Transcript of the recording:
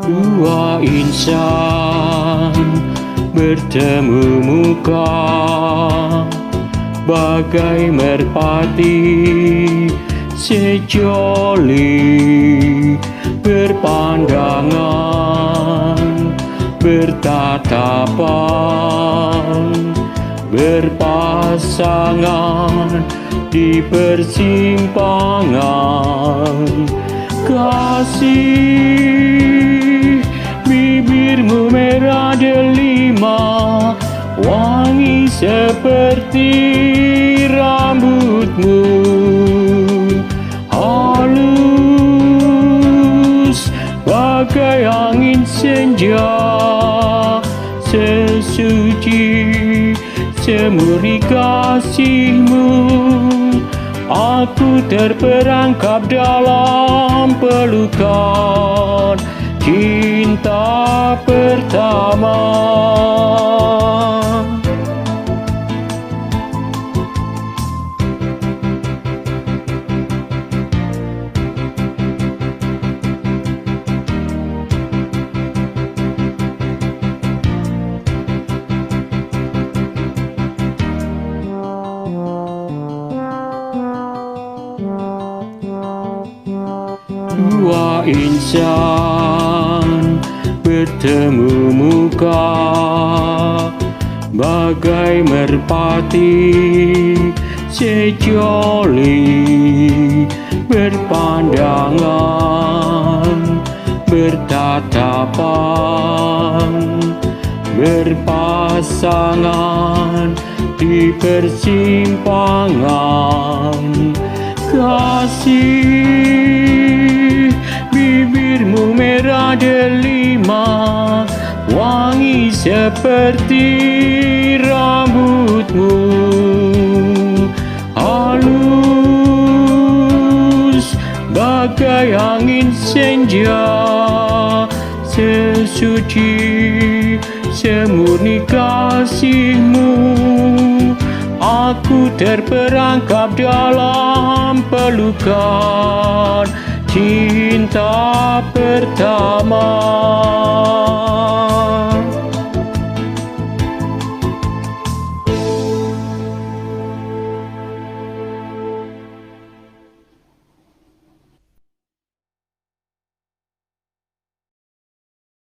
Dua insan bertemu muka, bagai merpati sejoli berpandangan, bertatapan, berpasangan di persimpangan. Kasih, bibirmu merah delima, wangi seperti rambutmu, halus bagai angin senja, sesuci semurni kasihmu. Aku terperangkap dalam pelukan cinta pertama. Dua insan bertemu muka, bagai merpati sejoli berpandangan, bertatapan, berpasangan di persimpangan. Kasih, bibirmu merah delima, wangi seperti rambutmu, halus bagai angin senja, sesuci semurni kasihmu. Aku terperangkap dalam pelukan cinta pertama.